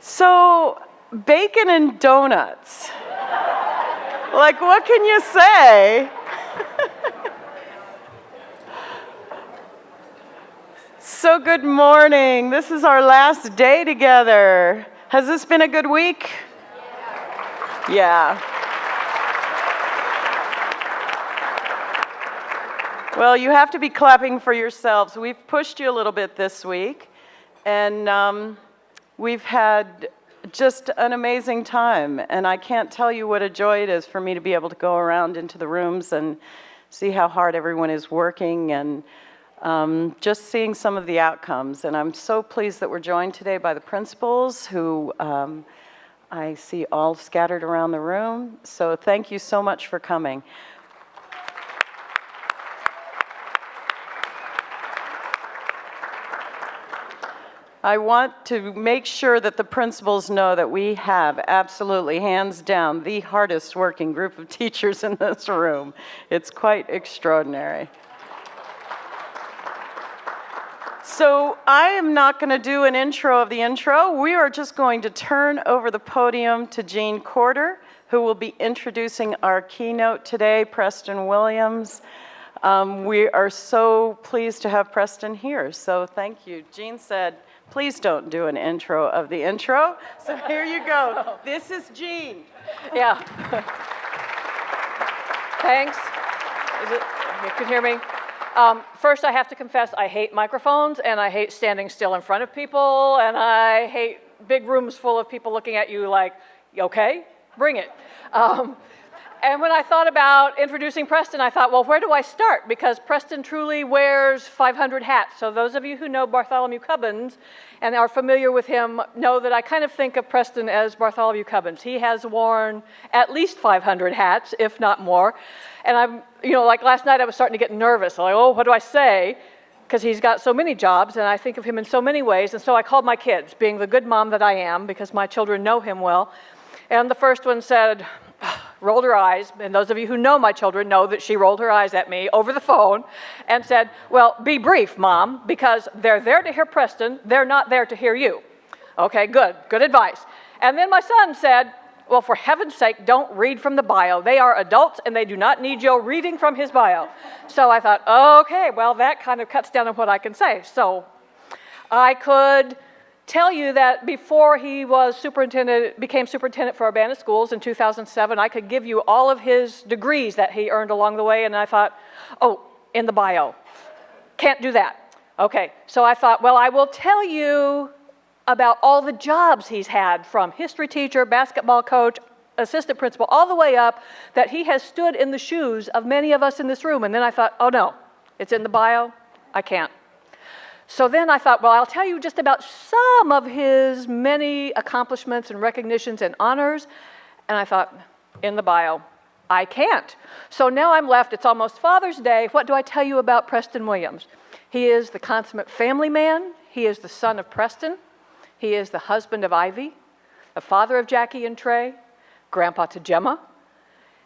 So, bacon and donuts. Like, what can you say? So, good morning. This is our last day together. Has this been a good week? Yeah. Well, you have to be clapping for yourselves. We've pushed you a little bit this week, and we've had just an amazing time. And I can't tell you what a joy it is for me to be able to go around into the rooms and see how hard everyone is working and just seeing some of the outcomes. And I'm so pleased that we're joined today by the principals who I see all scattered around the room. So thank you so much for coming. I want to make sure that the principals know that we have absolutely, hands down, the hardest working group of teachers in this room. It's quite extraordinary. So I am not going to do an intro of the intro. We are just going to turn over the podium to Jean Corder, who will be introducing our keynote today, Preston Williams. We are so pleased to have Preston here, so thank you. Jean said, please don't do an intro of the intro. So here you go. This is Jean. Yeah. Thanks. You can hear me? First, I have to confess, I hate microphones, and I hate standing still in front of people, and I hate big rooms full of people looking at you like, okay, bring it. And when I thought about introducing Preston, I thought, well, where do I start? Because Preston truly wears 500 hats. So those of you who know Bartholomew Cubbins and are familiar with him know that I kind of think of Preston as Bartholomew Cubbins. He has worn at least 500 hats, if not more. And I'm, like last night I was starting to get nervous. I'm like, oh, what do I say? Because he's got so many jobs, and I think of him in so many ways. And so I called my kids, being the good mom that I am, because my children know him well. And the first one said, rolled her eyes, and those of you who know my children know that she rolled her eyes at me over the phone and said, well, be brief, Mom, because they're there to hear Preston, they're not there to hear you. Okay, good advice. And then my son said, well, for heaven's sake, don't read from the bio. They are adults, and they do not need Joe reading from his bio. So I thought, okay, well, that kind of cuts down on what I can say. So I could tell you that before he was became superintendent for Urbana Schools in 2007, I could give you all of his degrees that he earned along the way, and I thought, oh, in the bio. Can't do that. Okay, so I thought, well, I will tell you about all the jobs he's had, from history teacher, basketball coach, assistant principal, all the way up, that he has stood in the shoes of many of us in this room. And then I thought, oh no, it's in the bio, I can't. So then I thought, well, I'll tell you just about some of his many accomplishments and recognitions and honors. And I thought, in the bio, I can't. So now I'm left, it's almost Father's Day. What do I tell you about Preston Williams? He is the consummate family man. He is the son of Preston. He is the husband of Ivy, the father of Jackie and Trey, grandpa to Gemma.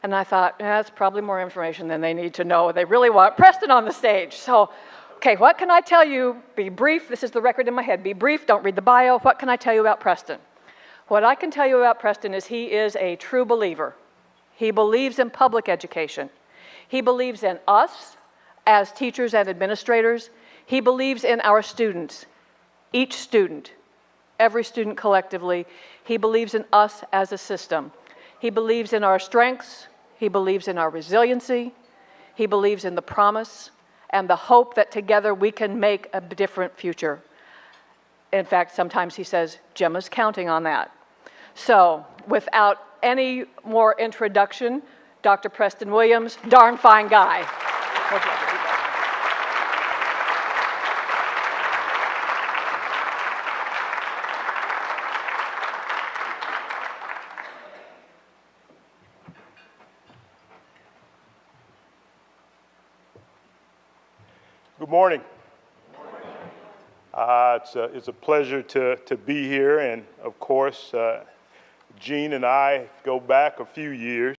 And I thought, that's probably more information than they need to know. They really want Preston on the stage. So, okay, what can I tell you? Be brief. This is the record in my head. Be brief. Don't read the bio. What can I tell you about Preston? What I can tell you about Preston is he is a true believer. He believes in public education. He believes in us as teachers and administrators. He believes in our students, each student, every student collectively. He believes in us as a system. He believes in our strengths. He believes in our resiliency. He believes in the promise and the hope that together we can make a different future. In fact, sometimes he says, Gemma's counting on that. So, without any more introduction, Dr. Preston Williams, darn fine guy. Good morning. It's a pleasure to be here, and of course, Jean and I go back a few years.